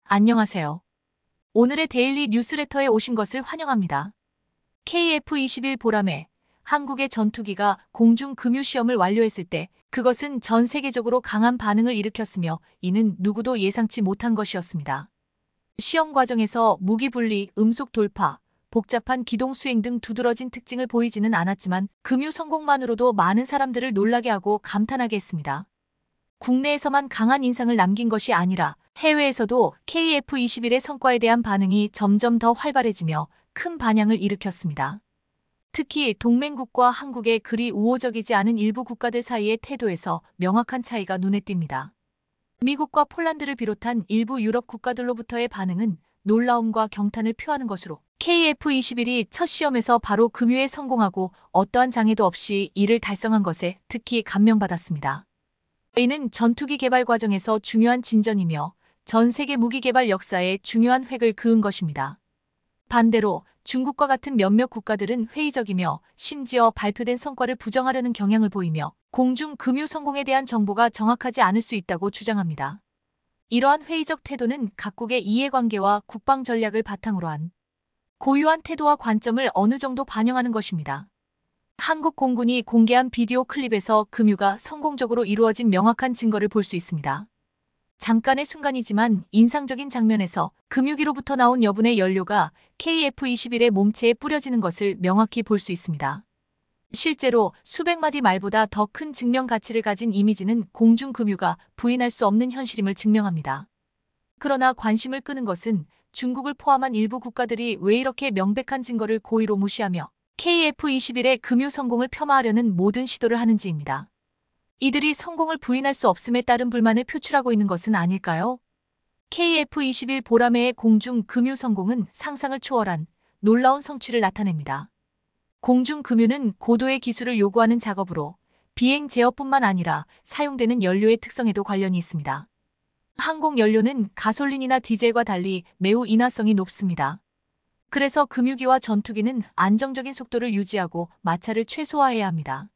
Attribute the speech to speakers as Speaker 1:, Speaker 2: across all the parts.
Speaker 1: 안녕하세요. 오늘의 데일리 뉴스레터에 오신 것을 환영합니다. KF-21 보람에 한국의 전투기가 공중 금유 시험을 완료했을 때 그것은 전 세계적으로 강한 반응을 일으켰으며 이는 누구도 예상치 못한 것이었습니다. 시험 과정에서 무기 분리, 음속 돌파, 복잡한 기동 수행 등 두드러진 특징을 보이지는 않았지만 금유 성공만으로도 많은 사람들을 놀라게 하고 감탄하게 했습니다. 국내에서만 강한 인상을 남긴 것이 아니라 해외에서도 KF-21의 성과에 대한 반응이 점점 더 활발해지며 큰 반향을 일으켰습니다. 특히 동맹국과 한국의 그리 우호적이지 않은 일부 국가들 사이의 태도에서 명확한 차이가 눈에 띕니다. 미국과 폴란드를 비롯한 일부 유럽 국가들로부터의 반응은 놀라움과 경탄을 표하는 것으로 KF-21이 첫 시험에서 바로 금유에 성공하고 어떠한 장애도 없이 이를 달성한 것에 특히 감명받았습니다. 이는 전투기 개발 과정에서 중요한 진전이며 전 세계 무기 개발 역사에 중요한 획을 그은 것입니다. 반대로 중국과 같은 몇몇 국가들은 회의적이며 심지어 발표된 성과를 부정하려는 경향을 보이며 공중 금유 성공에 대한 정보가 정확하지 않을 수 있다고 주장합니다. 이러한 회의적 태도는 각국의 이해관계와 국방 전략을 바탕으로 한 고유한 태도와 관점을 어느 정도 반영하는 것입니다. 한국 공군이 공개한 비디오 클립에서 금유가 성공적으로 이루어진 명확한 증거를 볼 수 있습니다. 잠깐의 순간이지만 인상적인 장면에서 금유기로부터 나온 여분의 연료가 KF-21의 몸체에 뿌려지는 것을 명확히 볼 수 있습니다. 실제로 수백 마디 말보다 더 큰 증명 가치를 가진 이미지는 공중 금유가 부인할 수 없는 현실임을 증명합니다. 그러나 관심을 끄는 것은 중국을 포함한 일부 국가들이 왜 이렇게 명백한 증거를 고의로 무시하며 KF-21의 금유 성공을 폄하하려는 모든 시도를 하는지입니다. 이들이 성공을 부인할 수 없음에 따른 불만을 표출하고 있는 것은 아닐까요? KF-21 보라매의 공중 금유 성공은 상상을 초월한 놀라운 성취를 나타냅니다. 공중 금유는 고도의 기술을 요구하는 작업으로 비행 제어뿐만 아니라 사용되는 연료의 특성에도 관련이 있습니다. 항공 연료는 가솔린이나 디젤과 달리 매우 인화성이 높습니다. 그래서 금유기와 전투기는 안정적인 속도를 유지하고 마찰을 최소화해야 합니다.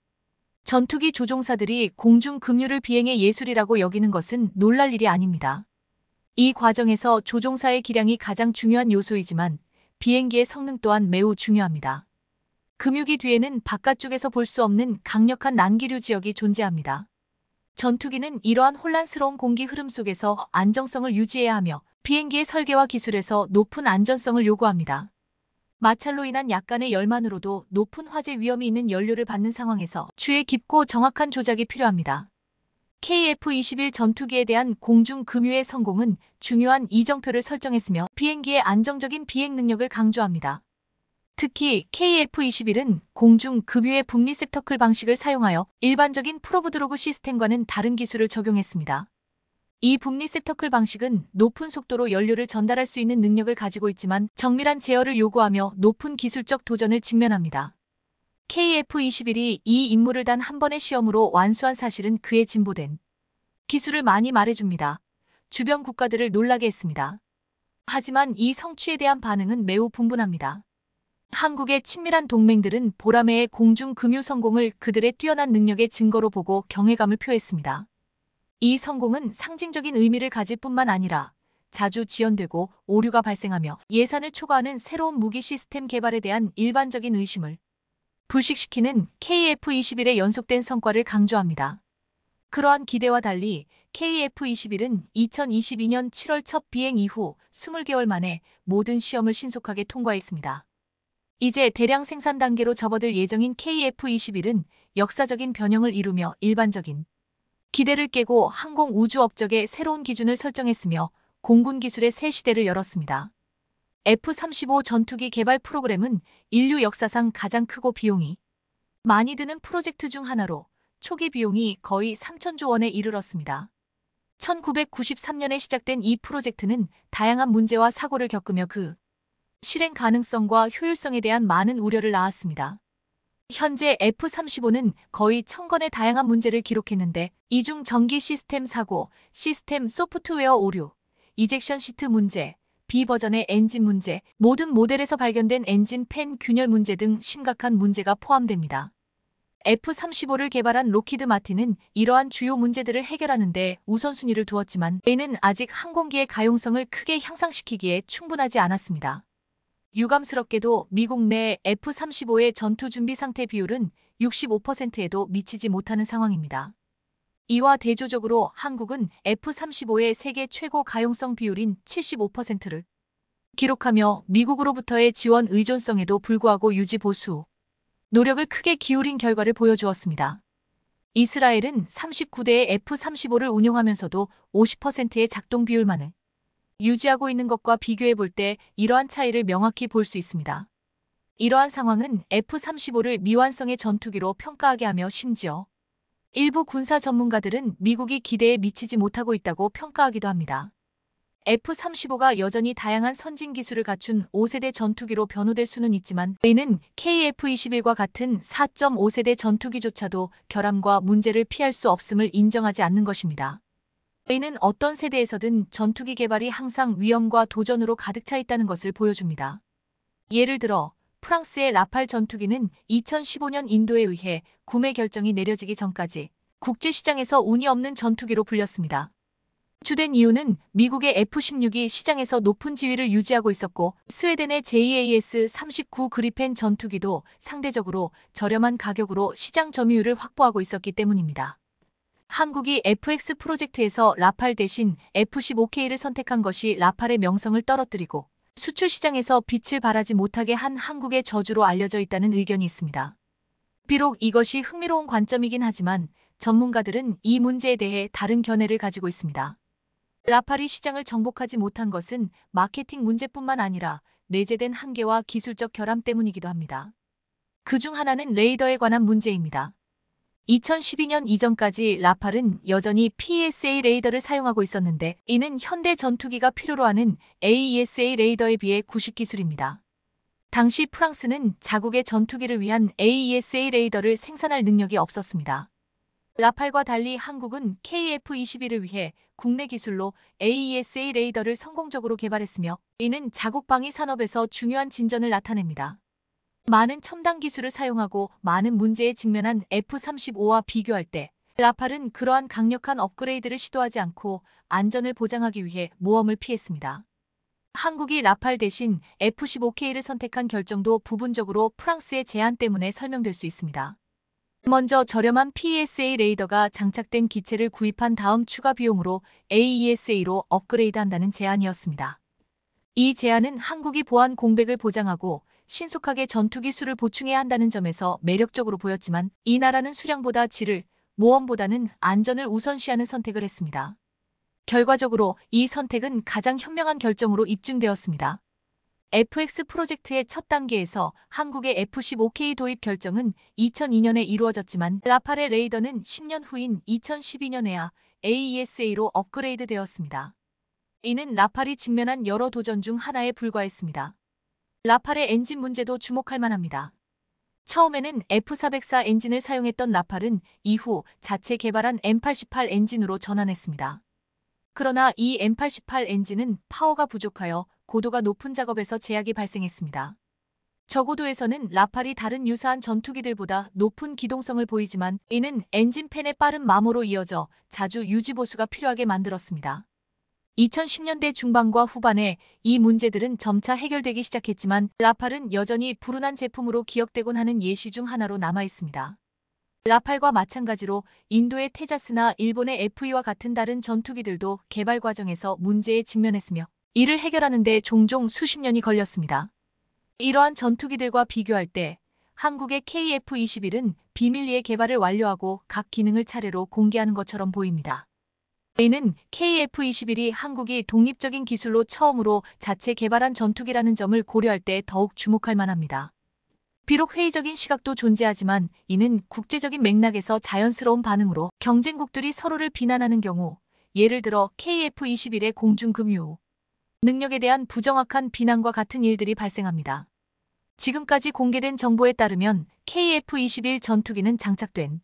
Speaker 1: 전투기 조종사들이 공중 금유를 비행의 예술이라고 여기는 것은 놀랄 일이 아닙니다. 이 과정에서 조종사의 기량이 가장 중요한 요소이지만 비행기의 성능 또한 매우 중요합니다. 금유기 뒤에는 바깥쪽에서 볼 수 없는 강력한 난기류 지역이 존재합니다. 전투기는 이러한 혼란스러운 공기 흐름 속에서 안정성을 유지해야 하며 비행기의 설계와 기술에서 높은 안전성을 요구합니다. 마찰로 인한 약간의 열만으로도 높은 화재 위험이 있는 연료를 받는 상황에서 주의 깊고 정확한 조작이 필요합니다. KF-21 전투기에 대한 공중 금유의 성공은 중요한 이정표를 설정했으며 비행기의 안정적인 비행 능력을 강조합니다. 특히 KF-21은 공중 금유의 북 리셉터클 방식을 사용하여 일반적인 프로브드로그 시스템과는 다른 기술을 적용했습니다. 이 북 리셉터클 방식은 높은 속도로 연료를 전달할 수 있는 능력을 가지고 있지만 정밀한 제어를 요구하며 높은 기술적 도전을 직면합니다. KF-21이 이 임무를 단 한 번의 시험으로 완수한 사실은 그의 진보된 기술을 많이 말해줍니다. 주변 국가들을 놀라게 했습니다. 하지만 이 성취에 대한 반응은 매우 분분합니다. 한국의 친밀한 동맹들은 보라매의 공중 금유 성공을 그들의 뛰어난 능력의 증거로 보고 경외감을 표했습니다. 이 성공은 상징적인 의미를 가질 뿐만 아니라 자주 지연되고 오류가 발생하며 예산을 초과하는 새로운 무기 시스템 개발에 대한 일반적인 의심을 불식시키는 KF-21의 연속된 성과를 강조합니다. 그러한 기대와 달리 KF-21은 2022년 7월 첫 비행 이후 20개월 만에 모든 시험을 신속하게 통과했습니다. 이제 대량 생산 단계로 접어들 예정인 KF-21은 역사적인 변형을 이루며 일반적인 기대를 깨고 항공 우주 업적의 새로운 기준을 설정했으며 공군 기술의 새 시대를 열었습니다. F-35 전투기 개발 프로그램은 인류 역사상 가장 크고 비용이 많이 드는 프로젝트 중 하나로 초기 비용이 거의 3천조 원에 이르렀습니다. 1993년에 시작된 이 프로젝트는 다양한 문제와 사고를 겪으며 그 실행 가능성과 효율성에 대한 많은 우려를 낳았습니다. 현재 F-35는 거의 1000건의 다양한 문제를 기록했는데 이 중 전기 시스템 사고, 시스템 소프트웨어 오류, 이젝션 시트 문제, B버전의 엔진 문제, 모든 모델에서 발견된 엔진 팬 균열 문제 등 심각한 문제가 포함됩니다. F-35를 개발한 록히드 마틴은 이러한 주요 문제들을 해결하는 데 우선순위를 두었지만 이는 아직 항공기의 가용성을 크게 향상시키기에 충분하지 않았습니다. 유감스럽게도 미국 내 F-35의 전투 준비 상태 비율은 65%에도 미치지 못하는 상황입니다. 이와 대조적으로 한국은 F-35의 세계 최고 가용성 비율인 75%를 기록하며 미국으로부터의 지원 의존성에도 불구하고 유지 보수 노력을 크게 기울인 결과를 보여주었습니다. 이스라엘은 39대의 F-35를 운용하면서도 50%의 작동 비율만을 유지하고 있는 것과 비교해 볼 때 이러한 차이를 명확히 볼 수 있습니다. 이러한 상황은 F-35를 미완성의 전투기로 평가하게 하며 심지어 일부 군사 전문가들은 미국이 기대에 미치지 못하고 있다고 평가하기도 합니다. F-35가 여전히 다양한 선진 기술을 갖춘 5세대 전투기로 변호될 수는 있지만 이는 KF-21과 같은 4.5세대 전투기조차도 결함과 문제를 피할 수 없음을 인정하지 않는 것입니다. 이는 어떤 세대에서든 전투기 개발이 항상 위험과 도전으로 가득 차 있다는 것을 보여줍니다. 예를 들어 프랑스의 라팔 전투기는 2015년 인도에 의해 구매 결정이 내려지기 전까지 국제시장에서 운이 없는 전투기로 불렸습니다. 주된 이유는 미국의 F-16이 시장에서 높은 지위를 유지하고 있었고 스웨덴의 JAS-39 그리펜 전투기도 상대적으로 저렴한 가격으로 시장 점유율을 확보하고 있었기 때문입니다. 한국이 FX 프로젝트에서 라팔 대신 F-15K를 선택한 것이 라팔의 명성을 떨어뜨리고 수출 시장에서 빛을 발하지 못하게 한 한국의 저주로 알려져 있다는 의견이 있습니다. 비록 이것이 흥미로운 관점이긴 하지만 전문가들은 이 문제에 대해 다른 견해를 가지고 있습니다. 라팔이 시장을 정복하지 못한 것은 마케팅 문제뿐만 아니라 내재된 한계와 기술적 결함 때문이기도 합니다. 그중 하나는 레이더에 관한 문제입니다. 2012년 이전까지 라팔은 여전히 PSA 레이더를 사용하고 있었는데 이는 현대 전투기가 필요로 하는 AESA 레이더에 비해 구식 기술입니다. 당시 프랑스는 자국의 전투기를 위한 AESA 레이더를 생산할 능력이 없었습니다. 라팔과 달리 한국은 KF-21을 위해 국내 기술로 AESA 레이더를 성공적으로 개발했으며 이는 자국 방위 산업에서 중요한 진전을 나타냅니다. 많은 첨단 기술을 사용하고 많은 문제에 직면한 F-35와 비교할 때 라팔은 그러한 강력한 업그레이드를 시도하지 않고 안전을 보장하기 위해 모험을 피했습니다. 한국이 라팔 대신 F-15K를 선택한 결정도 부분적으로 프랑스의 제한 때문에 설명될 수 있습니다. 먼저 저렴한 PSA 레이더가 장착된 기체를 구입한 다음 추가 비용으로 AESA로 업그레이드한다는 제안이었습니다. 이 제안은 한국이 보안 공백을 보장하고 신속하게 전투기 수를 보충해야 한다는 점에서 매력적으로 보였지만 이 나라는 수량보다 질을, 모험보다는 안전을 우선시하는 선택을 했습니다. 결과적으로 이 선택은 가장 현명한 결정으로 입증되었습니다. FX 프로젝트의 첫 단계에서 한국의 F-15K 도입 결정은 2002년에 이루어졌지만 라팔의 레이더는 10년 후인 2012년에야 AESA로 업그레이드 되었습니다. 이는 라팔이 직면한 여러 도전 중 하나에 불과했습니다. 라팔의 엔진 문제도 주목할 만합니다. 처음에는 F404 엔진을 사용했던 라팔은 이후 자체 개발한 M88 엔진으로 전환했습니다. 그러나 이 M88 엔진은 파워가 부족하여 고도가 높은 작업에서 제약이 발생했습니다. 저고도에서는 라팔이 다른 유사한 전투기들보다 높은 기동성을 보이지만 이는 엔진팬의 빠른 마모로 이어져 자주 유지보수가 필요하게 만들었습니다. 2010년대 중반과 후반에 이 문제들은 점차 해결되기 시작했지만 라팔은 여전히 불운한 제품으로 기억되곤 하는 예시 중 하나로 남아있습니다. 라팔과 마찬가지로 인도의 테자스나 일본의 F-2와 같은 다른 전투기들도 개발 과정에서 문제에 직면했으며 이를 해결하는 데 종종 수십 년이 걸렸습니다. 이러한 전투기들과 비교할 때 한국의 KF-21은 비밀리에 개발을 완료하고 각 기능을 차례로 공개하는 것처럼 보입니다. 이는 KF-21이 한국이 독립적인 기술로 처음으로 자체 개발한 전투기라는 점을 고려할 때 더욱 주목할 만합니다. 비록 회의적인 시각도 존재하지만 이는 국제적인 맥락에서 자연스러운 반응으로 경쟁국들이 서로를 비난하는 경우, 예를 들어 KF-21의 공중급유 능력에 대한 부정확한 비난과 같은 일들이 발생합니다. 지금까지 공개된 정보에 따르면 KF-21 전투기는 장착된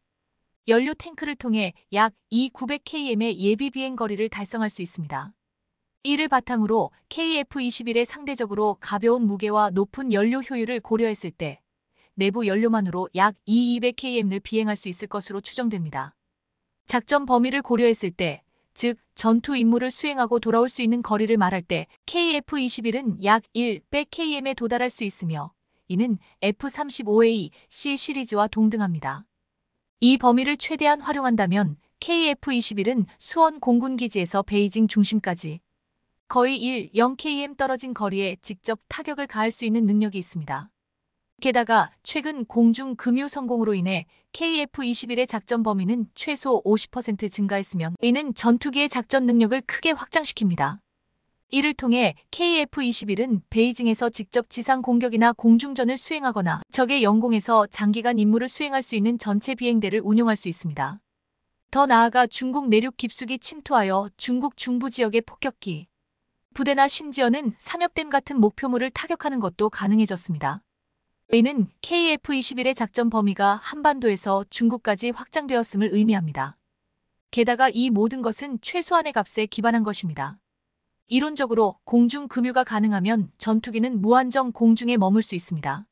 Speaker 1: 연료 탱크를 통해 약 2,900km의 예비 비행 거리를 달성할 수 있습니다. 이를 바탕으로 KF-21의 상대적으로 가벼운 무게와 높은 연료 효율을 고려했을 때 내부 연료만으로 약 200km를 비행할 수 있을 것으로 추정됩니다. 작전 범위를 고려했을 때, 즉 전투 임무를 수행하고 돌아올 수 있는 거리를 말할 때 KF-21은 약 100km에 도달할 수 있으며 이는 F-35A C 시리즈와 동등합니다. 이 범위를 최대한 활용한다면 KF-21은 수원 공군기지에서 베이징 중심까지 거의 10km 떨어진 거리에 직접 타격을 가할 수 있는 능력이 있습니다. 게다가 최근 공중 금유 성공으로 인해 KF-21의 작전 범위는 최소 50% 증가했으며 이는 전투기의 작전 능력을 크게 확장시킵니다. 이를 통해 KF-21은 베이징에서 직접 지상 공격이나 공중전을 수행하거나 적의 영공에서 장기간 임무를 수행할 수 있는 전체 비행대를 운용할 수 있습니다. 더 나아가 중국 내륙 깊숙이 침투하여 중국 중부 지역의 폭격기, 부대나 심지어는 삼엽댐 같은 목표물을 타격하는 것도 가능해졌습니다. 이는 KF-21의 작전 범위가 한반도에서 중국까지 확장되었음을 의미합니다. 게다가 이 모든 것은 최소한의 값에 기반한 것입니다. 이론적으로 공중 금유가 가능하면 전투기는 무한정 공중에 머물 수 있습니다.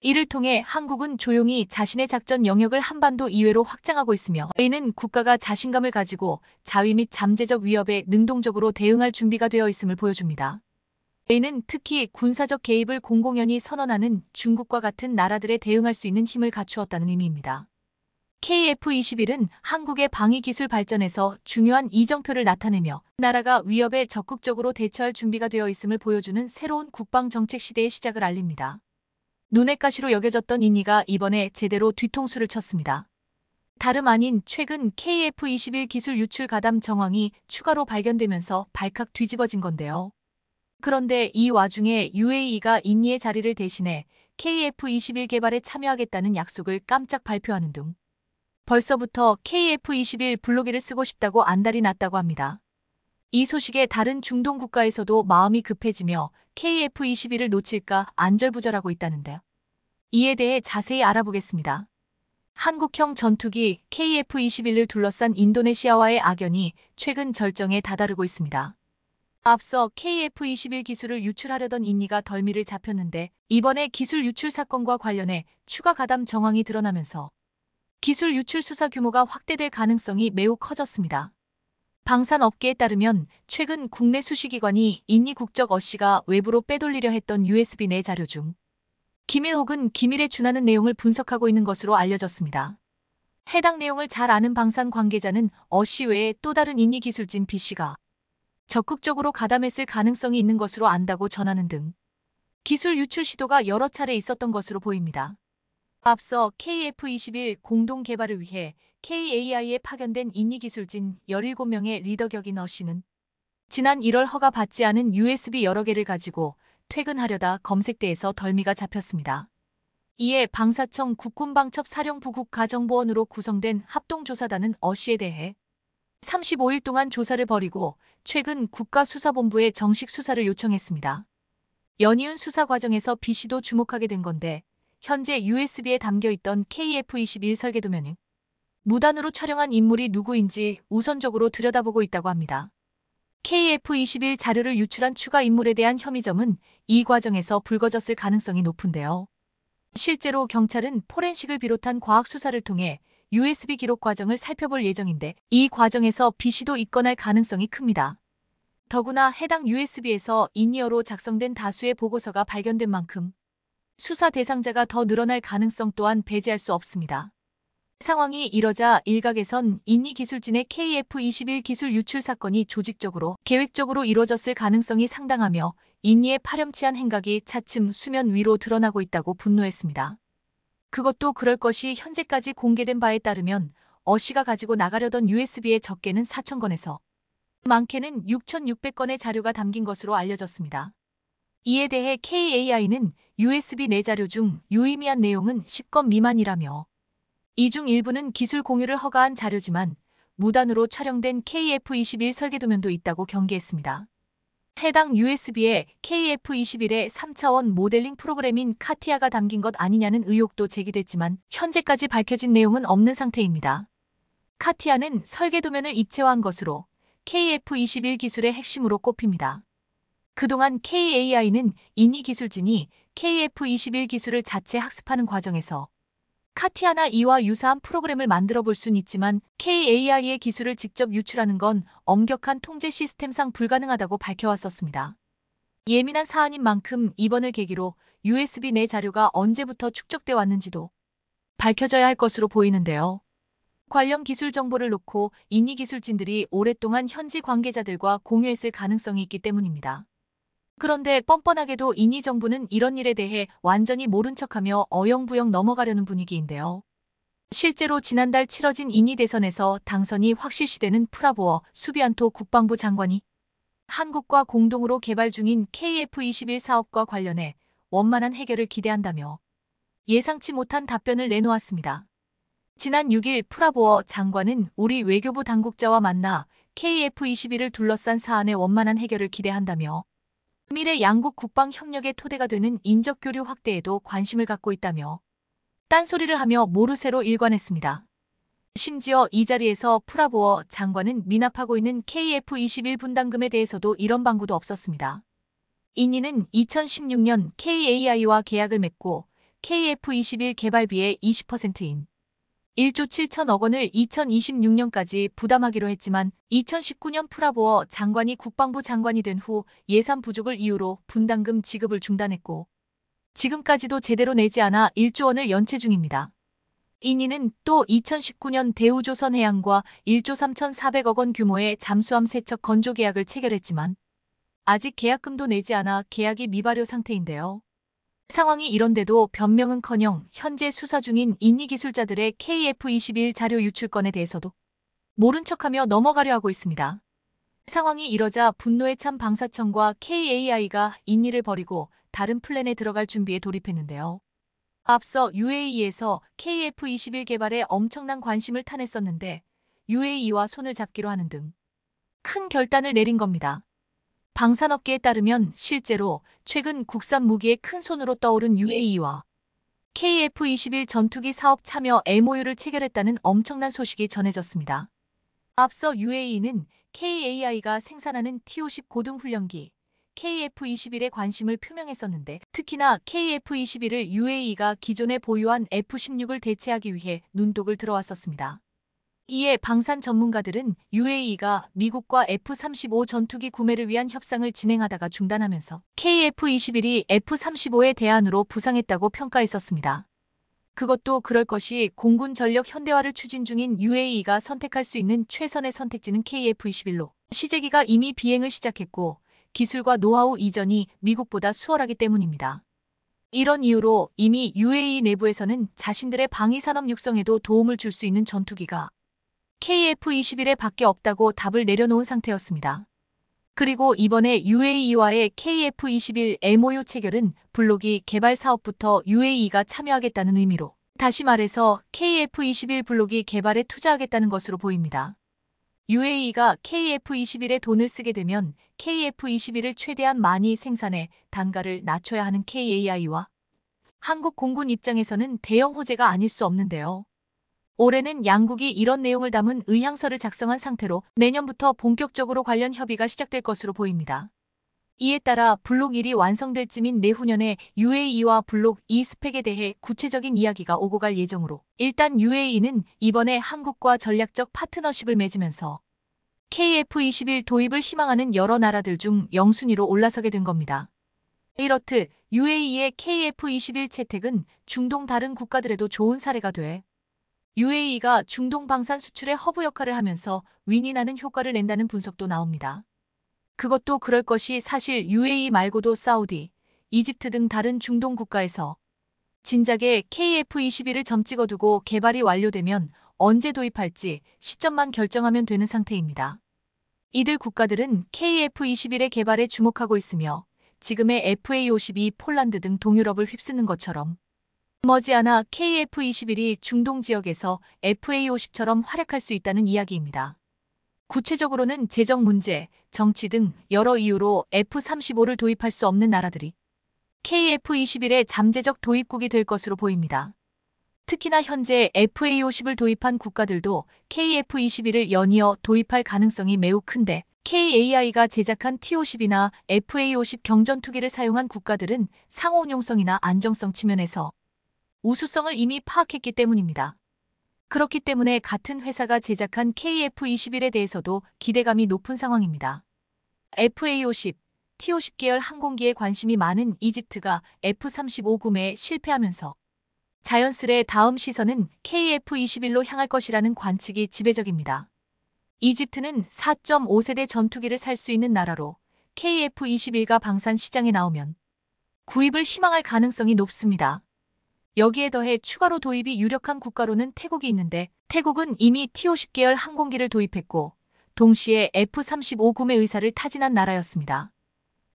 Speaker 1: 이를 통해 한국은 조용히 자신의 작전 영역을 한반도 이외로 확장하고 있으며 이는 국가가 자신감을 가지고 자위 및 잠재적 위협에 능동적으로 대응할 준비가 되어 있음을 보여줍니다. 이는 특히 군사적 개입을 공공연히 선언하는 중국과 같은 나라들에 대응할 수 있는 힘을 갖추었다는 의미입니다. KF-21은 한국의 방위기술 발전에서 중요한 이정표를 나타내며 나라가 위협에 적극적으로 대처할 준비가 되어 있음을 보여주는 새로운 국방정책 시대의 시작을 알립니다. 눈의 가시로 여겨졌던 인니가 이번에 제대로 뒤통수를 쳤습니다. 다름 아닌 최근 KF-21 기술 유출 가담 정황이 추가로 발견되면서 발칵 뒤집어진 건데요. 그런데 이 와중에 UAE가 인니의 자리를 대신해 KF-21 개발에 참여하겠다는 약속을 깜짝 발표하는 등 벌써부터 KF-21 블로기를 쓰고 싶다고 안달이 났다고 합니다. 이 소식에 다른 중동 국가에서도 마음이 급해지며 KF-21을 놓칠까 안절부절하고 있다는데요. 이에 대해 자세히 알아보겠습니다. 한국형 전투기 KF-21을 둘러싼 인도네시아와의 악연이 최근 절정에 다다르고 있습니다. 앞서 KF-21 기술을 유출하려던 인니가 덜미를 잡혔는데 이번에 기술 유출 사건과 관련해 추가 가담 정황이 드러나면서 기술 유출 수사 규모가 확대될 가능성이 매우 커졌습니다. 방산업계에 따르면 최근 국내 수시기관이 인니 국적 어씨가 외부로 빼돌리려 했던 USB 내 자료 중 기밀 혹은 기밀에 준하는 내용을 분석하고 있는 것으로 알려졌습니다. 해당 내용을 잘 아는 방산 관계자는 어씨 외에 또 다른 인니 기술진 B씨가 적극적으로 가담했을 가능성이 있는 것으로 안다고 전하는 등 기술 유출 시도가 여러 차례 있었던 것으로 보입니다. 앞서 KF-21 공동 개발을 위해 KAI에 파견된 인니 기술진 17명의 리더 격인 어씨는 지난 1월 허가 받지 않은 USB 여러 개를 가지고 퇴근하려다 검색대에서 덜미가 잡혔습니다. 이에 방사청 국군방첩사령부 국가정보원으로 구성된 합동조사단은 어씨에 대해 35일 동안 조사를 벌이고 최근 국가수사본부에 정식 수사를 요청했습니다. 연이은 수사 과정에서 B씨도 주목하게 된 건데 현재 USB에 담겨있던 KF-21 설계도면은 무단으로 촬영한 인물이 누구인지 우선적으로 들여다보고 있다고 합니다. KF-21 자료를 유출한 추가 인물에 대한 혐의점은 이 과정에서 불거졌을 가능성이 높은데요. 실제로 경찰은 포렌식을 비롯한 과학 수사를 통해 USB 기록 과정을 살펴볼 예정인데 이 과정에서 B씨도 입건할 가능성이 큽니다. 더구나 해당 USB에서 인이어로 작성된 다수의 보고서가 발견된 만큼 수사 대상자가 더 늘어날 가능성 또한 배제할 수 없습니다. 상황이 이러자 일각에선 인니 기술진의 KF-21 기술 유출 사건이 조직적으로 계획적으로 이루어졌을 가능성이 상당하며 인니의 파렴치한 행각이 차츰 수면 위로 드러나고 있다고 분노했습니다. 그것도 그럴 것이 현재까지 공개된 바에 따르면 어씨가 가지고 나가려던 USB의 적게는 4,000건에서 많게는 6,600건의 자료가 담긴 것으로 알려졌습니다. 이에 대해 KAI는 USB 내 자료 중 유의미한 내용은 10건 미만이라며 이 중 일부는 기술 공유를 허가한 자료지만 무단으로 촬영된 KF-21 설계도면도 있다고 경계했습니다. 해당 USB에 KF-21의 3차원 모델링 프로그램인 카티아가 담긴 것 아니냐는 의혹도 제기됐지만 현재까지 밝혀진 내용은 없는 상태입니다. 카티아는 설계도면을 입체화한 것으로 KF-21 기술의 핵심으로 꼽힙니다. 그동안 KAI는 인니 기술진이 KF-21 기술을 자체 학습하는 과정에서 카티아나 E와 유사한 프로그램을 만들어 볼 수는 있지만 KAI의 기술을 직접 유출하는 건 엄격한 통제 시스템상 불가능하다고 밝혀왔었습니다. 예민한 사안인 만큼 이번을 계기로 USB 내 자료가 언제부터 축적돼 왔는지도 밝혀져야 할 것으로 보이는데요. 관련 기술 정보를 놓고 인니 기술진들이 오랫동안 현지 관계자들과 공유했을 가능성이 있기 때문입니다. 그런데 뻔뻔하게도 인니 정부는 이런 일에 대해 완전히 모른 척하며 어영부영 넘어가려는 분위기인데요. 실제로 지난달 치러진 인니 대선에서 당선이 확실시되는 프라보어 수비안토 국방부 장관이 한국과 공동으로 개발 중인 KF-21 사업과 관련해 원만한 해결을 기대한다며 예상치 못한 답변을 내놓았습니다. 지난 6일 프라보어 장관은 우리 외교부 당국자와 만나 KF-21을 둘러싼 사안의 원만한 해결을 기대한다며 미래 양국 국방 협력의 토대가 되는 인적 교류 확대에도 관심을 갖고 있다며 딴소리를 하며 모르쇠로 일관했습니다. 심지어 이 자리에서 프라보어 장관은 미납하고 있는 KF-21 분담금에 대해서도 이런 방구도 없었습니다. 인니는 2016년 KAI와 계약을 맺고 KF-21 개발비의 20%인 1조 7천억 원을 2026년까지 부담하기로 했지만 2019년 프라보어 장관이 국방부 장관이 된 후 예산 부족을 이유로 분담금 지급을 중단했고 지금까지도 제대로 내지 않아 1조 원을 연체 중입니다. 인니는 또 2019년 대우조선해양과 1조 3,400억 원 규모의 잠수함 세척 건조 계약을 체결했지만 아직 계약금도 내지 않아 계약이 미발효 상태인데요. 상황이 이런데도 변명은커녕 현재 수사 중인 인니 기술자들의 KF-21 자료 유출 건에 대해서도 모른 척하며 넘어가려 하고 있습니다. 상황이 이러자 분노에 찬 방사청과 KAI가 인니를 버리고 다른 플랜에 들어갈 준비에 돌입했는데요. 앞서 UAE에서 KF-21 개발에 엄청난 관심을 타냈었는데 UAE와 손을 잡기로 하는 등 큰 결단을 내린 겁니다. 방산업계에 따르면 실제로 최근 국산 무기에 큰 손으로 떠오른 UAE와 KF-21 전투기 사업 참여 MOU를 체결했다는 엄청난 소식이 전해졌습니다. 앞서 UAE는 KAI가 생산하는 T-50 고등훈련기 KF-21에 관심을 표명했었는데 특히나 KF-21을 UAE가 기존에 보유한 F-16을 대체하기 위해 눈독을 들어왔었습니다. 이에 방산 전문가들은 UAE가 미국과 F-35 전투기 구매를 위한 협상을 진행하다가 중단하면서 KF-21이 F-35의 대안으로 부상했다고 평가했었습니다. 그것도 그럴 것이 공군 전력 현대화를 추진 중인 UAE가 선택할 수 있는 최선의 선택지는 KF-21로 시제기가 이미 비행을 시작했고 기술과 노하우 이전이 미국보다 수월하기 때문입니다. 이런 이유로 이미 UAE 내부에서는 자신들의 방위산업 육성에도 도움을 줄 수 있는 전투기가 KF-21에 밖에 없다고 답을 내려놓은 상태였습니다. 그리고 이번에 UAE와의 KF-21 MOU 체결은 블록이 개발 사업부터 UAE가 참여하겠다는 의미로 다시 말해서 KF-21 블록이 개발에 투자하겠다는 것으로 보입니다. UAE가 KF-21에 돈을 쓰게 되면 KF-21을 최대한 많이 생산해 단가를 낮춰야 하는 KAI와 한국 공군 입장에서는 대형 호재가 아닐 수 없는데요. 올해는 양국이 이런 내용을 담은 의향서를 작성한 상태로 내년부터 본격적으로 관련 협의가 시작될 것으로 보입니다. 이에 따라 블록 1이 완성될 즈민 내후년에 UAE와 블록 2 스펙에 대해 구체적인 이야기가 오고 갈 예정으로 일단 UAE는 이번에 한국과 전략적 파트너십을 맺으면서 KF-21 도입을 희망하는 여러 나라들 중 영순위로 올라서게 된 겁니다. 이렇듯 UAE의 KF-21 채택은 중동 다른 국가들에도 좋은 사례가 돼 UAE가 중동 방산 수출의 허브 역할을 하면서 윈이 나는 효과를 낸다는 분석도 나옵니다. 그것도 그럴 것이 사실 UAE 말고도 사우디, 이집트 등 다른 중동 국가에서 진작에 KF-21을 점 찍어두고 개발이 완료되면 언제 도입할지 시점만 결정하면 되는 상태입니다. 이들 국가들은 KF-21의 개발에 주목하고 있으며 지금의 FA-52 폴란드 등 동유럽을 휩쓰는 것처럼 머지않아 KF-21이 중동 지역에서 FA-50처럼 활약할 수 있다는 이야기입니다. 구체적으로는 재정 문제, 정치 등 여러 이유로 F-35를 도입할 수 없는 나라들이 KF-21의 잠재적 도입국이 될 것으로 보입니다. 특히나 현재 FA-50을 도입한 국가들도 KF-21을 연이어 도입할 가능성이 매우 큰데 KAI가 제작한 T-50이나 FA-50 경전투기를 사용한 국가들은 상호 운용성이나 안정성 측면에서 우수성을 이미 파악했기 때문입니다. 그렇기 때문에 같은 회사가 제작한 KF-21에 대해서도 기대감이 높은 상황입니다. FA-50, T-50 계열 항공기에 관심이 많은 이집트가 F-35 구매에 실패하면서 자연스레 다음 시선은 KF-21로 향할 것이라는 관측이 지배적입니다. 이집트는 4.5세대 전투기를 살 수 있는 나라로 KF-21가 방산 시장에 나오면 구입을 희망할 가능성이 높습니다. 여기에 더해 추가로 도입이 유력한 국가로는 태국이 있는데 태국은 이미 T-50 계열 항공기를 도입했고 동시에 F-35 구매 의사를 타진한 나라였습니다.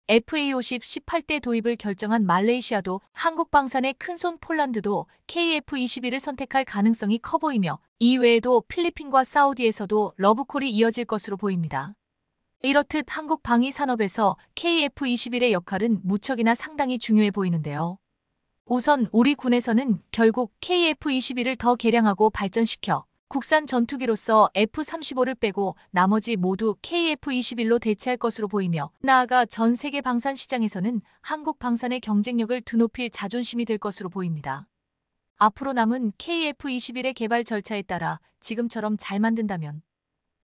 Speaker 1: FA-50 18대 도입을 결정한 말레이시아도 한국 방산의 큰손 폴란드도 KF-21을 선택할 가능성이 커 보이며 이외에도 필리핀과 사우디에서도 러브콜이 이어질 것으로 보입니다. 이렇듯 한국 방위 산업에서 KF-21의 역할은 무척이나 상당히 중요해 보이는데요. 우선 우리 군에서는 결국 KF-21을 더 개량하고 발전시켜 국산 전투기로서 F-35를 빼고 나머지 모두 KF-21로 대체할 것으로 보이며 나아가 전 세계 방산 시장에서는 한국 방산의 경쟁력을 드높일 자존심이 될 것으로 보입니다. 앞으로 남은 KF-21의 개발 절차에 따라 지금처럼 잘 만든다면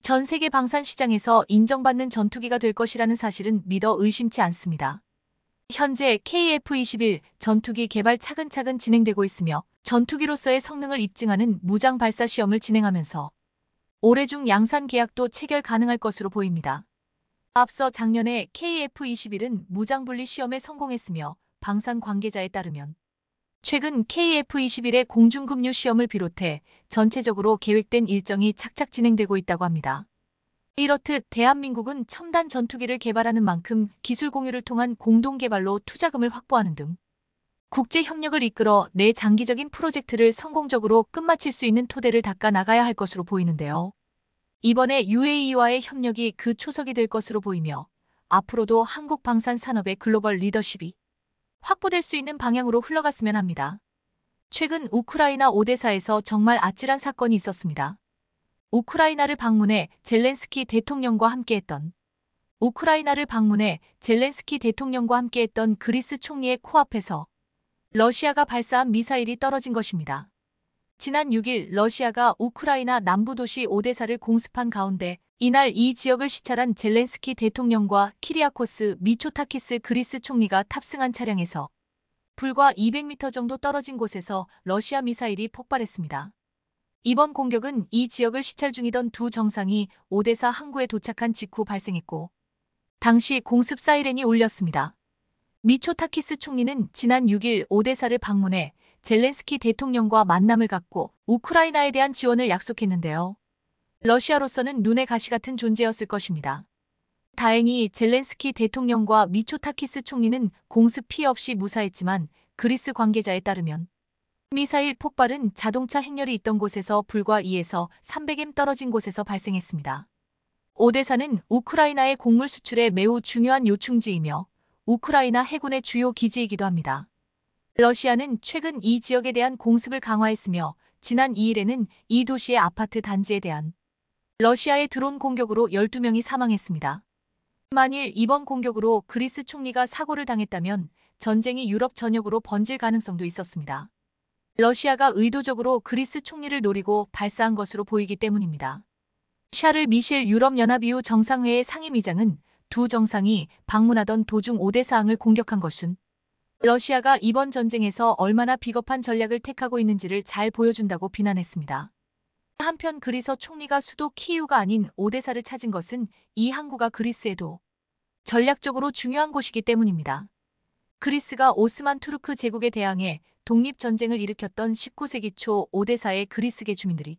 Speaker 1: 전 세계 방산 시장에서 인정받는 전투기가 될 것이라는 사실은 믿어 의심치 않습니다. 현재 KF-21 전투기 개발 차근차근 진행되고 있으며 전투기로서의 성능을 입증하는 무장 발사 시험을 진행하면서 올해 중 양산 계약도 체결 가능할 것으로 보입니다. 앞서 작년에 KF-21은 무장 분리 시험에 성공했으며 방산 관계자에 따르면 최근 KF-21의 공중급류 시험을 비롯해 전체적으로 계획된 일정이 착착 진행되고 있다고 합니다. 이렇듯 대한민국은 첨단 전투기를 개발하는 만큼 기술 공유를 통한 공동 개발로 투자금을 확보하는 등 국제 협력을 이끌어 내 장기적인 프로젝트를 성공적으로 끝마칠 수 있는 토대를 닦아 나가야 할 것으로 보이는데요. 이번에 UAE와의 협력이 그 초석이 될 것으로 보이며 앞으로도 한국 방산 산업의 글로벌 리더십이 확보될 수 있는 방향으로 흘러갔으면 합니다. 최근 우크라이나 오데사에서 정말 아찔한 사건이 있었습니다. 우크라이나를 방문해 젤렌스키 대통령과 함께했던 그리스 총리의 코앞에서 러시아가 발사한 미사일이 떨어진 것입니다. 지난 6일 러시아가 우크라이나 남부 도시 오데사를 공습한 가운데 이날 이 지역을 시찰한 젤렌스키 대통령과 키리아코스 미초타키스 그리스 총리가 탑승한 차량에서 불과 200m 정도 떨어진 곳에서 러시아 미사일이 폭발했습니다. 이번 공격은 이 지역을 시찰 중이던 두 정상이 오데사 항구에 도착한 직후 발생했고 당시 공습 사이렌이 울렸습니다. 미초타키스 총리는 지난 6일 오데사를 방문해 젤렌스키 대통령과 만남을 갖고 우크라이나에 대한 지원을 약속했는데요. 러시아로서는 눈의 가시 같은 존재였을 것입니다. 다행히 젤렌스키 대통령과 미초타키스 총리는 공습 피해 없이 무사했지만 그리스 관계자에 따르면 미사일 폭발은 자동차 행렬이 있던 곳에서 불과 2에서 300m 떨어진 곳에서 발생했습니다. 오데사는 우크라이나의 곡물 수출에 매우 중요한 요충지이며 우크라이나 해군의 주요 기지이기도 합니다. 러시아는 최근 이 지역에 대한 공습을 강화했으며 지난 2일에는 이 도시의 아파트 단지에 대한 러시아의 드론 공격으로 12명이 사망했습니다. 만일 이번 공격으로 그리스 총리가 사고를 당했다면 전쟁이 유럽 전역으로 번질 가능성도 있었습니다. 러시아가 의도적으로 그리스 총리를 노리고 발사한 것으로 보이기 때문입니다. 샤를 미셸 유럽연합EU 정상회의 상임위장은 두 정상이 방문하던 도중 오데사항을 공격한 것은 러시아가 이번 전쟁에서 얼마나 비겁한 전략을 택하고 있는지를 잘 보여준다고 비난했습니다. 한편 그리스 총리가 수도 키이우가 아닌 오데사를 찾은 것은 이 항구가 그리스에도 전략적으로 중요한 곳이기 때문입니다. 그리스가 오스만 투르크 제국에 대항해 독립전쟁을 일으켰던 19세기 초 오데사의 그리스계 주민들이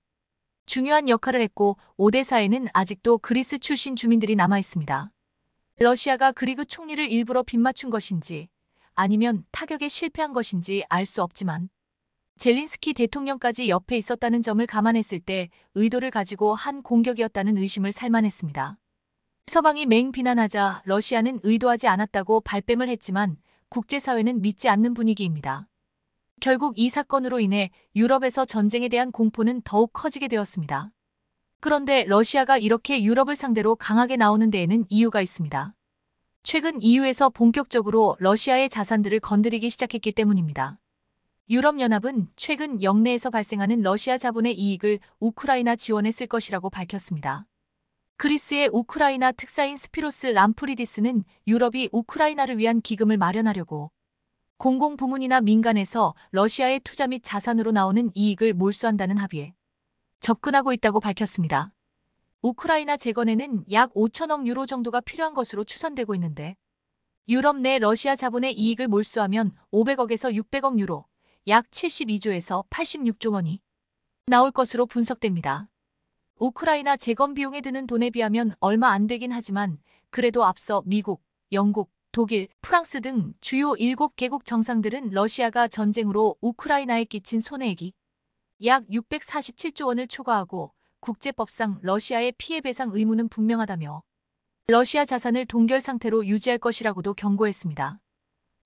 Speaker 1: 중요한 역할을 했고 오데사에는 아직도 그리스 출신 주민들이 남아 있습니다. 러시아가 그리그 총리를 일부러 빗맞춘 것인지 아니면 타격에 실패한 것인지 알 수 없지만 젤린스키 대통령까지 옆에 있었다는 점을 감안했을 때 의도를 가지고 한 공격이었다는 의심을 살만했습니다. 서방이 맹비난하자 러시아는 의도하지 않았다고 발뺌을 했지만 국제사회는 믿지 않는 분위기입니다. 결국 이 사건으로 인해 유럽에서 전쟁에 대한 공포는 더욱 커지게 되었습니다. 그런데 러시아가 이렇게 유럽을 상대로 강하게 나오는 데에는 이유가 있습니다. 최근 EU에서 본격적으로 러시아의 자산들을 건드리기 시작했기 때문입니다. 유럽연합은 최근 영내에서 발생하는 러시아 자본의 이익을 우크라이나 지원에 쓸 것이라고 밝혔습니다. 그리스의 우크라이나 특사인 스피로스 람프리디스는 유럽이 우크라이나를 위한 기금을 마련하려고 공공부문이나 민간에서 러시아의 투자 및 자산으로 나오는 이익을 몰수한다는 합의에 접근하고 있다고 밝혔습니다. 우크라이나 재건에는 약 5천억 유로 정도가 필요한 것으로 추산되고 있는데 유럽 내 러시아 자본의 이익을 몰수하면 500억에서 600억 유로, 약 72조에서 86조 원이 나올 것으로 분석됩니다. 우크라이나 재건 비용에 드는 돈에 비하면 얼마 안 되긴 하지만 그래도 앞서 미국, 영국, 독일, 프랑스 등 주요 7개국 정상들은 러시아가 전쟁으로 우크라이나에 끼친 손해액이 약 647조 원을 초과하고 국제법상 러시아의 피해 배상 의무는 분명하다며 러시아 자산을 동결 상태로 유지할 것이라고도 경고했습니다.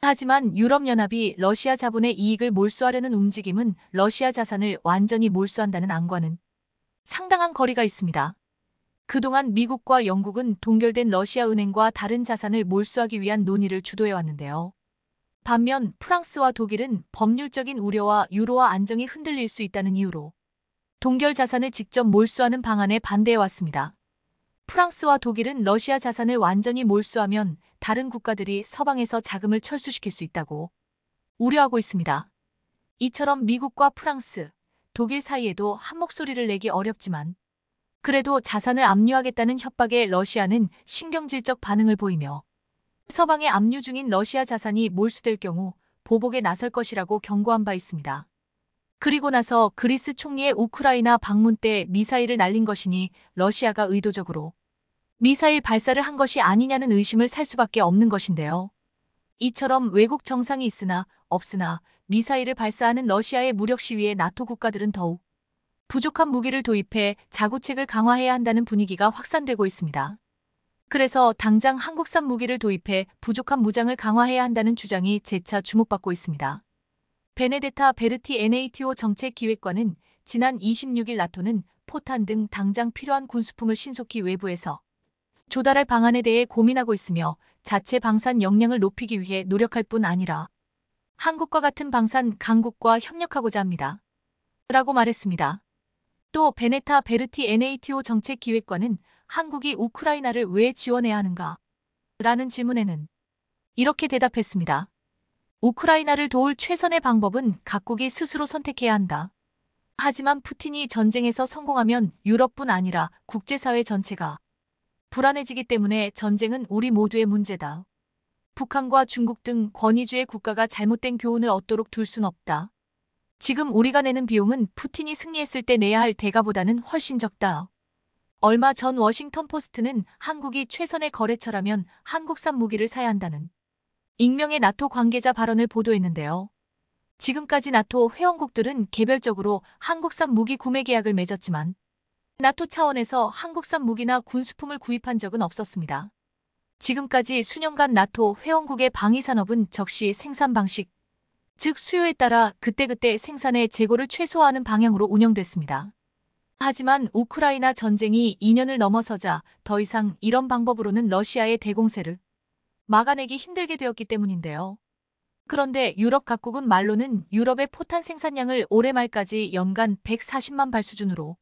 Speaker 1: 하지만 유럽연합이 러시아 자본의 이익을 몰수하려는 움직임은 러시아 자산을 완전히 몰수한다는 안과는 상당한 거리가 있습니다. 그동안 미국과 영국은 동결된 러시아 은행과 다른 자산을 몰수하기 위한 논의를 주도해왔는데요. 반면 프랑스와 독일은 법률적인 우려와 유로화 안정이 흔들릴 수 있다는 이유로 동결 자산을 직접 몰수하는 방안에 반대해왔습니다. 프랑스와 독일은 러시아 자산을 완전히 몰수하면 다른 국가들이 서방에서 자금을 철수시킬 수 있다고 우려하고 있습니다. 이처럼 미국과 프랑스, 독일 사이에도 한 목소리를 내기 어렵지만 그래도 자산을 압류하겠다는 협박에 러시아는 신경질적 반응을 보이며 서방에 압류 중인 러시아 자산이 몰수될 경우 보복에 나설 것이라고 경고한 바 있습니다. 그리고 나서 그리스 총리의 우크라이나 방문 때 미사일을 날린 것이니 러시아가 의도적으로 미사일 발사를 한 것이 아니냐는 의심을 살 수밖에 없는 것인데요. 이처럼 외국 정상이 있으나 없으나 미사일을 발사하는 러시아의 무력 시위에 나토 국가들은 더욱 부족한 무기를 도입해 자구책을 강화해야 한다는 분위기가 확산되고 있습니다. 그래서 당장 한국산 무기를 도입해 부족한 무장을 강화해야 한다는 주장이 재차 주목받고 있습니다. 베네데타 베르티 NATO 정책기획관은 지난 26일 나토는 포탄 등 당장 필요한 군수품을 신속히 외부에서 조달할 방안에 대해 고민하고 있으며 자체 방산 역량을 높이기 위해 노력할 뿐 아니라 한국과 같은 방산 강국과 협력하고자 합니다. 라고 말했습니다. 또 베네타 베르티 NATO 정책기획관은 한국이 우크라이나를 왜 지원해야 하는가? 라는 질문에는 이렇게 대답했습니다. 우크라이나를 도울 최선의 방법은 각국이 스스로 선택해야 한다. 하지만 푸틴이 전쟁에서 성공하면 유럽뿐 아니라 국제사회 전체가 불안해지기 때문에 전쟁은 우리 모두의 문제다. 북한과 중국 등 권위주의 국가가 잘못된 교훈을 얻도록 둘 순 없다. 지금 우리가 내는 비용은 푸틴이 승리했을 때 내야 할 대가보다는 훨씬 적다. 얼마 전 워싱턴 포스트는 한국이 최선의 거래처라면 한국산 무기를 사야 한다는 익명의 나토 관계자 발언을 보도했는데요. 지금까지 나토 회원국들은 개별적으로 한국산 무기 구매 계약을 맺었지만 나토 차원에서 한국산 무기나 군수품을 구입한 적은 없었습니다. 지금까지 수년간 나토 회원국의 방위산업은 적시 생산 방식, 즉 수요에 따라 그때그때 생산의 재고를 최소화하는 방향으로 운영됐습니다. 하지만 우크라이나 전쟁이 2년을 넘어서자 더 이상 이런 방법으로는 러시아의 대공세를 막아내기 힘들게 되었기 때문인데요. 그런데 유럽 각국은 말로는 유럽의 포탄 생산량을 올해 말까지 연간 140만 발 수준으로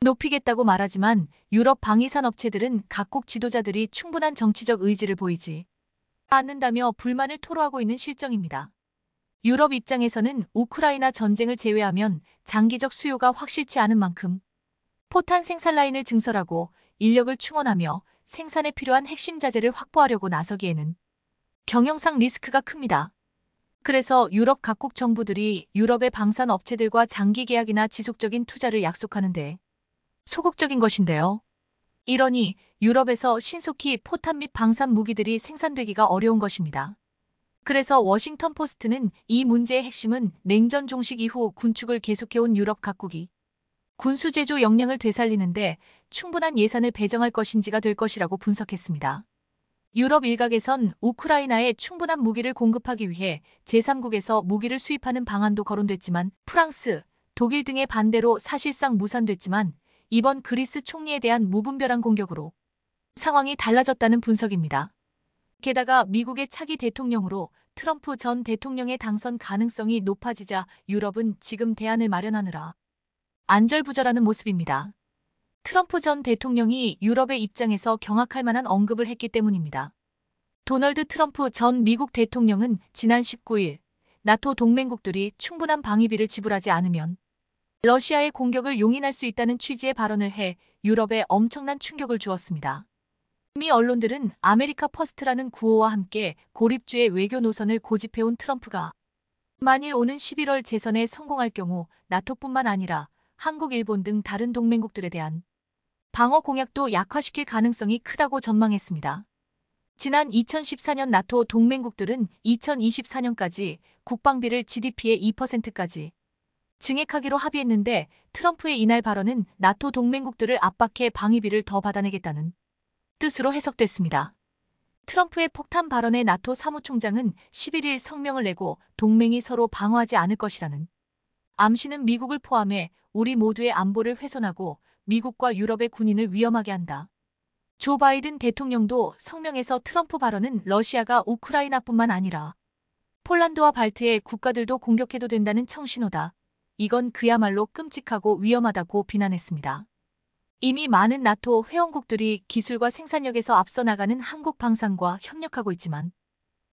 Speaker 1: 높이겠다고 말하지만 유럽 방위산 업체들은 각국 지도자들이 충분한 정치적 의지를 보이지 않는다며 불만을 토로하고 있는 실정입니다. 유럽 입장에서는 우크라이나 전쟁을 제외하면 장기적 수요가 확실치 않은 만큼 포탄 생산 라인을 증설하고 인력을 충원하며 생산에 필요한 핵심 자재를 확보하려고 나서기에는 경영상 리스크가 큽니다. 그래서 유럽 각국 정부들이 유럽의 방산 업체들과 장기 계약이나 지속적인 투자를 약속하는 데 소극적인 것인데요. 이러니 유럽에서 신속히 포탄 및 방산 무기들이 생산되기가 어려운 것입니다. 그래서 워싱턴 포스트는 이 문제의 핵심은 냉전 종식 이후 군축을 계속해온 유럽 각국이 군수 제조 역량을 되살리는데 충분한 예산을 배정할 것인지가 될 것이라고 분석했습니다. 유럽 일각에선 우크라이나에 충분한 무기를 공급하기 위해 제3국에서 무기를 수입하는 방안도 거론됐지만 프랑스, 독일 등의 반대로 사실상 무산됐지만 이번 그리스 총리에 대한 무분별한 공격으로 상황이 달라졌다는 분석입니다. 게다가 미국의 차기 대통령으로 트럼프 전 대통령의 당선 가능성이 높아지자 유럽은 지금 대안을 마련하느라 안절부절하는 모습입니다. 트럼프 전 대통령이 유럽의 입장에서 경악할 만한 언급을 했기 때문입니다. 도널드 트럼프 전 미국 대통령은 지난 19일 나토 동맹국들이 충분한 방위비를 지불하지 않으면 러시아의 공격을 용인할 수 있다는 취지의 발언을 해 유럽에 엄청난 충격을 주었습니다. 미 언론들은 아메리카 퍼스트라는 구호와 함께 고립주의 외교 노선을 고집해온 트럼프가 만일 오는 11월 재선에 성공할 경우 나토뿐만 아니라 한국, 일본 등 다른 동맹국들에 대한 방어 공약도 약화시킬 가능성이 크다고 전망했습니다. 지난 2014년 나토 동맹국들은 2024년까지 국방비를 GDP의 2%까지 증액하기로 합의했는데 트럼프의 이날 발언은 나토 동맹국들을 압박해 방위비를 더 받아내겠다는 뜻으로 해석됐습니다. 트럼프의 폭탄 발언에 나토 사무총장은 11일 성명을 내고 동맹이 서로 방어하지 않을 것이라는 암시는 미국을 포함해 우리 모두의 안보를 훼손하고 미국과 유럽의 군인을 위험하게 한다. 조 바이든 대통령도 성명에서 트럼프 발언은 러시아가 우크라이나뿐만 아니라 폴란드와 발트의 국가들도 공격해도 된다는 청신호다. 이건 그야말로 끔찍하고 위험하다고 비난했습니다. 이미 많은 나토 회원국들이 기술과 생산력에서 앞서 나가는 한국 방산과 협력하고 있지만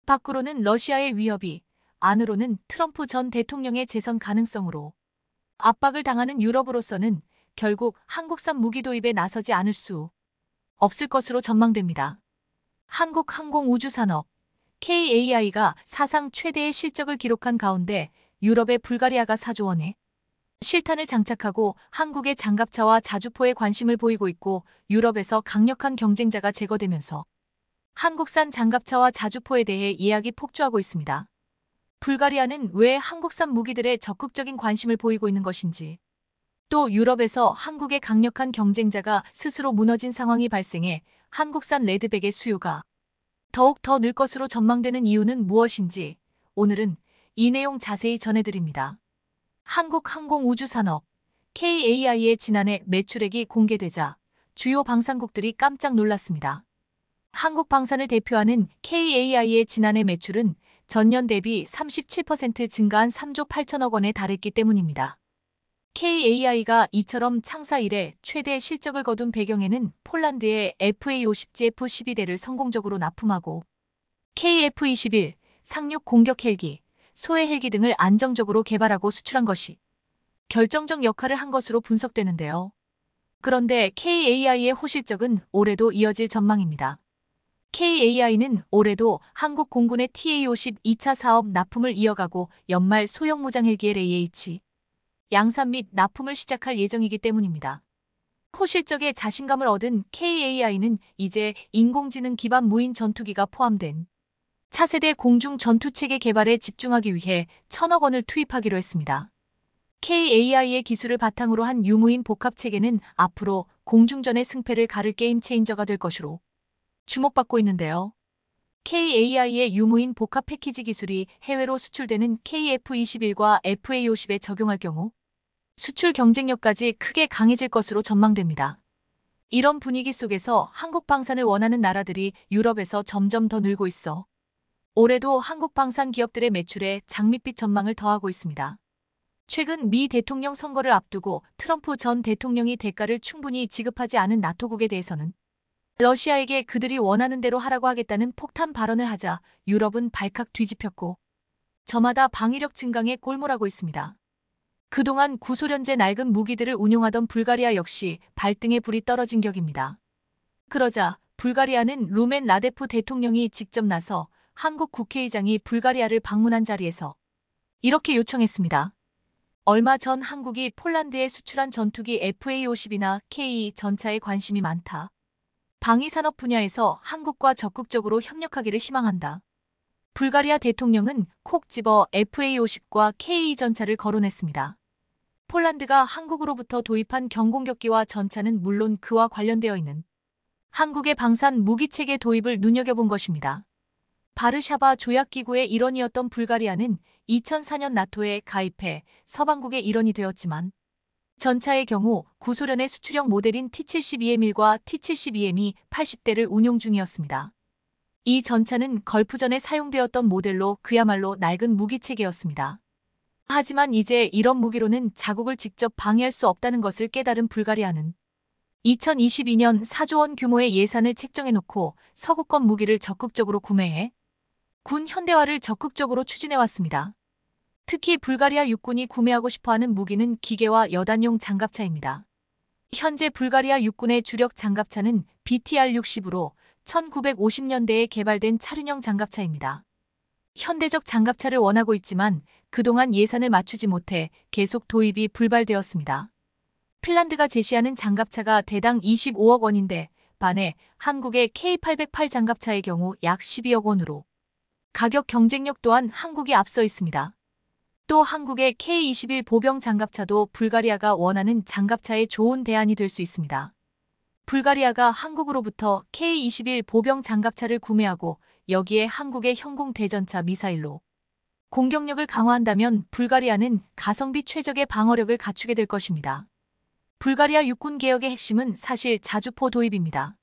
Speaker 1: 밖으로는 러시아의 위협이, 안으로는 트럼프 전 대통령의 재선 가능성으로 압박을 당하는 유럽으로서는 결국 한국산 무기 도입에 나서지 않을 수 없을 것으로 전망됩니다. 한국항공우주산업 KAI가 사상 최대의 실적을 기록한 가운데 유럽의 불가리아가 4조 원의 실탄을 장착하고 한국의 장갑차와 자주포에 관심을 보이고 있고 유럽에서 강력한 경쟁자가 제거되면서 한국산 장갑차와 자주포에 대해 예약이 폭주하고 있습니다. 불가리아는 왜 한국산 무기들에 적극적인 관심을 보이고 있는 것인지, 또 유럽에서 한국의 강력한 경쟁자가 스스로 무너진 상황이 발생해 한국산 레드백의 수요가 더욱 더 늘 것으로 전망되는 이유는 무엇인지 오늘은 이 내용 자세히 전해드립니다. 한국항공우주산업 KAI의 지난해 매출액이 공개되자 주요 방산국들이 깜짝 놀랐습니다. 한국방산을 대표하는 KAI의 지난해 매출은 전년 대비 37% 증가한 3조 8천억 원에 달했기 때문입니다. KAI가 이처럼 창사 이래 최대 실적을 거둔 배경에는 폴란드의 FA-50GF-12대를 성공적으로 납품하고 KF-21 상륙 공격 헬기, 소해 헬기 등을 안정적으로 개발하고 수출한 것이 결정적 역할을 한 것으로 분석되는데요. 그런데 KAI의 호실적은 올해도 이어질 전망입니다. KAI는 올해도 한국 공군의 TA-50 2차 사업 납품을 이어가고 연말 소형 무장 헬기 LAH 양산 및 납품을 시작할 예정이기 때문입니다. 호실적에 자신감을 얻은 KAI는 이제 인공지능 기반 무인 전투기가 포함된 차세대 공중 전투체계 개발에 집중하기 위해 1,000억 원을 투입하기로 했습니다. KAI의 기술을 바탕으로 한 유무인 복합체계는 앞으로 공중전의 승패를 가를 게임 체인저가 될 것으로 주목받고 있는데요. KAI의 유무인 복합 패키지 기술이 해외로 수출되는 KF-21과 FA-50에 적용할 경우 수출 경쟁력까지 크게 강해질 것으로 전망됩니다. 이런 분위기 속에서 한국 방산을 원하는 나라들이 유럽에서 점점 더 늘고 있어 올해도 한국 방산 기업들의 매출에 장밋빛 전망을 더하고 있습니다. 최근 미 대통령 선거를 앞두고 트럼프 전 대통령이 대가를 충분히 지급하지 않은 나토국에 대해서는 러시아에게 그들이 원하는 대로 하라고 하겠다는 폭탄 발언을 하자 유럽은 발칵 뒤집혔고 저마다 방위력 증강에 골몰하고 있습니다. 그동안 구소련제 낡은 무기들을 운용하던 불가리아 역시 발등에 불이 떨어진 격입니다. 그러자 불가리아는 루멘 라데프 대통령이 직접 나서 한국 국회의장이 불가리아를 방문한 자리에서 이렇게 요청했습니다. 얼마 전 한국이 폴란드에 수출한 전투기 FA-50이나 KE 전차에 관심이 많다. 방위산업 분야에서 한국과 적극적으로 협력하기를 희망한다. 불가리아 대통령은 콕 집어 FA-50과 KE 전차를 거론했습니다. 폴란드가 한국으로부터 도입한 경공격기와 전차는 물론 그와 관련되어 있는 한국의 방산 무기체계 도입을 눈여겨본 것입니다. 바르샤바 조약기구의 일원이었던 불가리아는 2004년 나토에 가입해 서방국의 일원이 되었지만 전차의 경우 구소련의 수출형 모델인 T-72M1과 T-72M이 80대를 운용 중이었습니다. 이 전차는 걸프전에 사용되었던 모델로 그야말로 낡은 무기체계였습니다. 하지만 이제 이런 무기로는 자국을 직접 방해할 수 없다는 것을 깨달은 불가리아는 2022년 4조 원 규모의 예산을 책정해놓고 서구권 무기를 적극적으로 구매해 군 현대화를 적극적으로 추진해왔습니다. 특히 불가리아 육군이 구매하고 싶어하는 무기는 기계와 여단용 장갑차입니다. 현재 불가리아 육군의 주력 장갑차는 BTR-60으로 1950년대에 개발된 차륜형 장갑차입니다. 현대적 장갑차를 원하고 있지만 그동안 예산을 맞추지 못해 계속 도입이 불발되었습니다. 핀란드가 제시하는 장갑차가 대당 25억 원인데 반해 한국의 K808 장갑차의 경우 약 12억 원으로 가격 경쟁력 또한 한국이 앞서 있습니다. 또 한국의 K21 보병 장갑차도 불가리아가 원하는 장갑차의 좋은 대안이 될 수 있습니다. 불가리아가 한국으로부터 K21 보병 장갑차를 구매하고 여기에 한국의 현공 대전차 미사일로 공격력을 강화한다면 불가리아는 가성비 최적의 방어력을 갖추게 될 것입니다. 불가리아 육군 개혁의 핵심은 사실 자주포 도입입니다.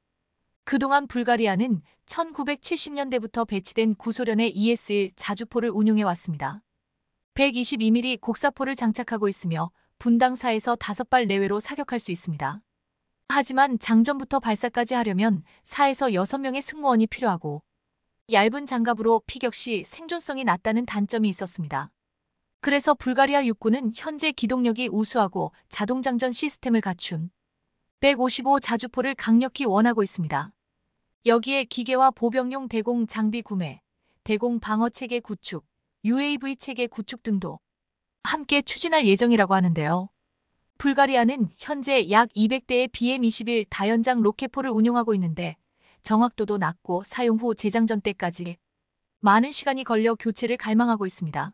Speaker 1: 그동안 불가리아는 1970년대부터 배치된 구소련의 ES-1 자주포를 운용해왔습니다. 122mm 곡사포를 장착하고 있으며 분당 4에서 5발 내외로 사격할 수 있습니다. 하지만 장전부터 발사까지 하려면 4에서 6명의 승무원이 필요하고 얇은 장갑으로 피격 시 생존성이 낮다는 단점이 있었습니다. 그래서 불가리아 육군은 현재 기동력이 우수하고 자동장전 시스템을 갖춘 155 자주포를 강력히 원하고 있습니다. 여기에 기계와 보병용 대공 장비 구매, 대공 방어체계 구축, UAV 체계 구축 등도 함께 추진할 예정이라고 하는데요. 불가리아는 현재 약 200대의 BM-21 다연장 로켓포를 운용하고 있는데 정확도도 낮고 사용 후 재장전 때까지 많은 시간이 걸려 교체를 갈망하고 있습니다.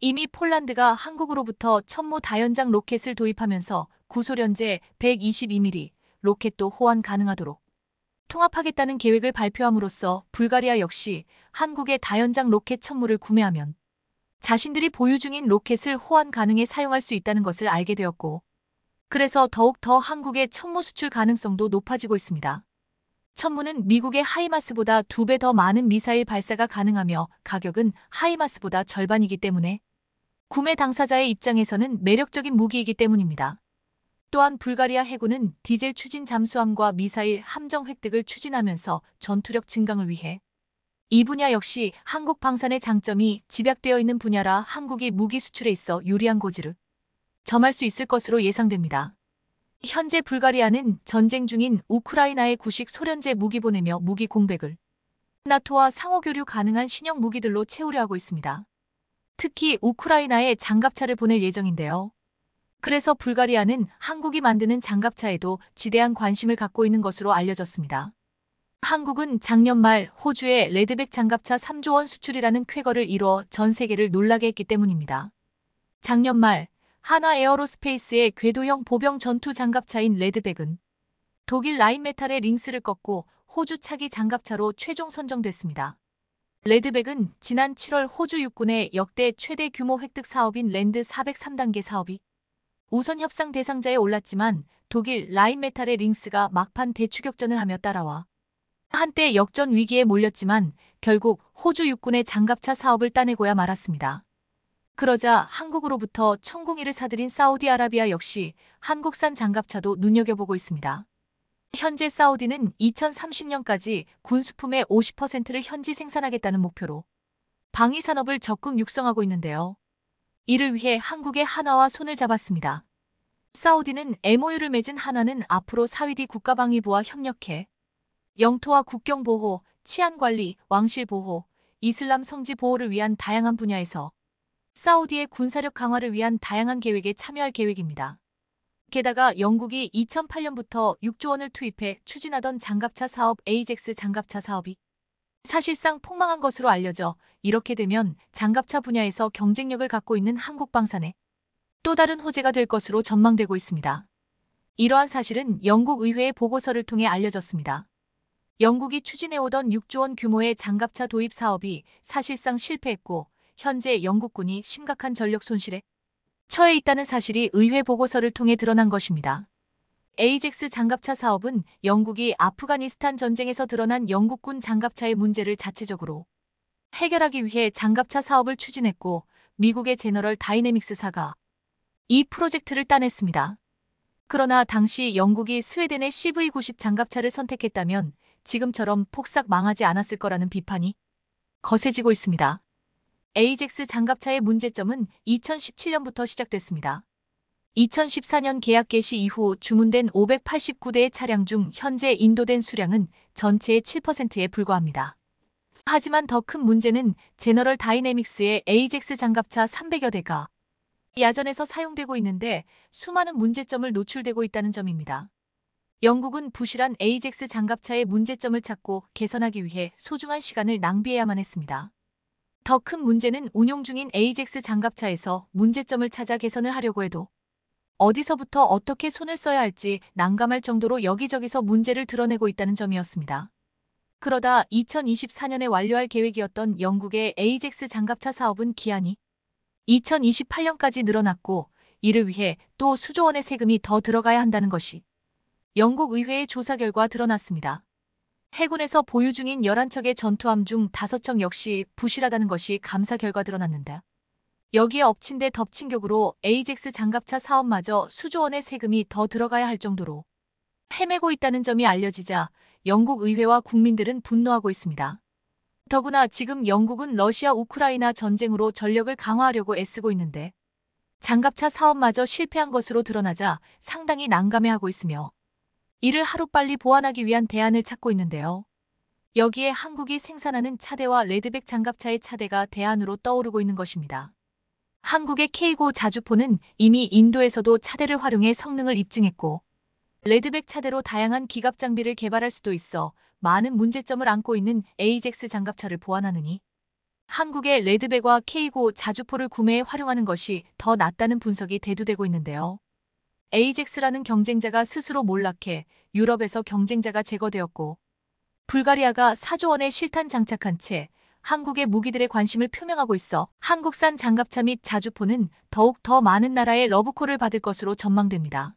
Speaker 1: 이미 폴란드가 한국으로부터 천무 다연장 로켓을 도입하면서 구소련제 122mm 로켓도 호환 가능하도록 통합하겠다는 계획을 발표함으로써 불가리아 역시 한국의 다연장 로켓 천무를 구매하면 자신들이 보유 중인 로켓을 호환 가능해 사용할 수 있다는 것을 알게 되었고 그래서 더욱 더 한국의 천무 수출 가능성도 높아지고 있습니다. 천무는 미국의 하이마스보다 2배 더 많은 미사일 발사가 가능하며 가격은 하이마스보다 절반이기 때문에 구매 당사자의 입장에서는 매력적인 무기이기 때문입니다. 또한 불가리아 해군은 디젤 추진 잠수함과 미사일 함정 획득을 추진하면서 전투력 증강을 위해 이 분야 역시 한국 방산의 장점이 집약되어 있는 분야라 한국이 무기 수출에 있어 유리한 고지를 점할 수 있을 것으로 예상됩니다. 현재 불가리아는 전쟁 중인 우크라이나에 구식 소련제 무기 보내며 무기 공백을 나토와 상호 교류 가능한 신형 무기들로 채우려 하고 있습니다. 특히 우크라이나에 장갑차를 보낼 예정인데요. 그래서 불가리아는 한국이 만드는 장갑차에도 지대한 관심을 갖고 있는 것으로 알려졌습니다. 한국은 작년 말 호주의 레드백 장갑차 3조 원 수출이라는 쾌거를 이뤄 전 세계를 놀라게 했기 때문입니다. 작년 말 하나 에어로스페이스의 궤도형 보병 전투 장갑차인 레드백은 독일 라인메탈의 링스를 꺾고 호주 차기 장갑차로 최종 선정됐습니다. 레드백은 지난 7월 호주 육군의 역대 최대 규모 획득 사업인 랜드 403단계 사업이 우선 협상 대상자에 올랐지만 독일 라인메탈의 링스가 막판 대추격전을 하며 따라와 한때 역전 위기에 몰렸지만 결국 호주 육군의 장갑차 사업을 따내고야 말았습니다. 그러자 한국으로부터 천공이를 사들인 사우디아라비아 역시 한국산 장갑차도 눈여겨보고 있습니다. 현재 사우디는 2030년까지 군수품의 50%를 현지 생산하겠다는 목표로 방위 산업을 적극 육성하고 있는데요. 이를 위해 한국의 한화와 손을 잡았습니다. 사우디는 MOU를 맺은 한화는 앞으로 사우디 국가방위부와 협력해 영토와 국경 보호, 치안 관리, 왕실 보호, 이슬람 성지 보호를 위한 다양한 분야에서 사우디의 군사력 강화를 위한 다양한 계획에 참여할 계획입니다. 게다가 영국이 2008년부터 6조 원을 투입해 추진하던 장갑차 사업 에이젝스 장갑차 사업이 사실상 폭망한 것으로 알려져 이렇게 되면 장갑차 분야에서 경쟁력을 갖고 있는 한국 방산에 또 다른 호재가 될 것으로 전망되고 있습니다. 이러한 사실은 영국 의회의 보고서를 통해 알려졌습니다. 영국이 추진해오던 6조 원 규모의 장갑차 도입 사업이 사실상 실패했고 현재 영국군이 심각한 전력 손실에 처해 있다는 사실이 의회 보고서를 통해 드러난 것입니다. 에이젝스 장갑차 사업은 영국이 아프가니스탄 전쟁에서 드러난 영국군 장갑차의 문제를 자체적으로 해결하기 위해 장갑차 사업을 추진했고 미국의 제너럴 다이내믹스사가 이 프로젝트를 따냈습니다. 그러나 당시 영국이 스웨덴의 CV90 장갑차를 선택했다면 지금처럼 폭삭 망하지 않았을 거라는 비판이 거세지고 있습니다. 에이젝스 장갑차의 문제점은 2017년부터 시작됐습니다. 2014년 계약 개시 이후 주문된 589대의 차량 중 현재 인도된 수량은 전체의 7%에 불과합니다. 하지만 더 큰 문제는 제너럴 다이내믹스의 에이젝스 장갑차 300여 대가 야전에서 사용되고 있는데 수많은 문제점을 노출되고 있다는 점입니다. 영국은 부실한 에이젝스 장갑차의 문제점을 찾고 개선하기 위해 소중한 시간을 낭비해야만 했습니다. 더 큰 문제는 운용 중인 에이젝스 장갑차에서 문제점을 찾아 개선을 하려고 해도 어디서부터 어떻게 손을 써야 할지 난감할 정도로 여기저기서 문제를 드러내고 있다는 점이었습니다. 그러다 2024년에 완료할 계획이었던 영국의 에이젝스 장갑차 사업은 기한이 2028년까지 늘어났고 이를 위해 또 수조 원의 세금이 더 들어가야 한다는 것이 영국 의회의 조사 결과 드러났습니다. 해군에서 보유 중인 11척의 전투함 중 5척 역시 부실하다는 것이 감사 결과 드러났는데 여기에 엎친 데 덮친 격으로 에이젝스 장갑차 사업마저 수조 원의 세금이 더 들어가야 할 정도로 헤매고 있다는 점이 알려지자 영국 의회와 국민들은 분노하고 있습니다. 더구나 지금 영국은 러시아 우크라이나 전쟁으로 전력을 강화하려고 애쓰고 있는데 장갑차 사업마저 실패한 것으로 드러나자 상당히 난감해하고 있으며 이를 하루빨리 보완하기 위한 대안을 찾고 있는데요. 여기에 한국이 생산하는 차대와 레드백 장갑차의 차대가 대안으로 떠오르고 있는 것입니다. 한국의 K9 자주포는 이미 인도에서도 차대를 활용해 성능을 입증했고 레드백 차대로 다양한 기갑 장비를 개발할 수도 있어 많은 문제점을 안고 있는 에이젝스 장갑차를 보완하느니 한국의 레드백과 K9 자주포를 구매해 활용하는 것이 더 낫다는 분석이 대두되고 있는데요. 에이젝스라는 경쟁자가 스스로 몰락해 유럽에서 경쟁자가 제거되었고 불가리아가 4조 원의 실탄 장착한 채 한국의 무기들에 관심을 표명하고 있어 한국산 장갑차 및 자주포는 더욱 더 많은 나라의 러브콜을 받을 것으로 전망됩니다.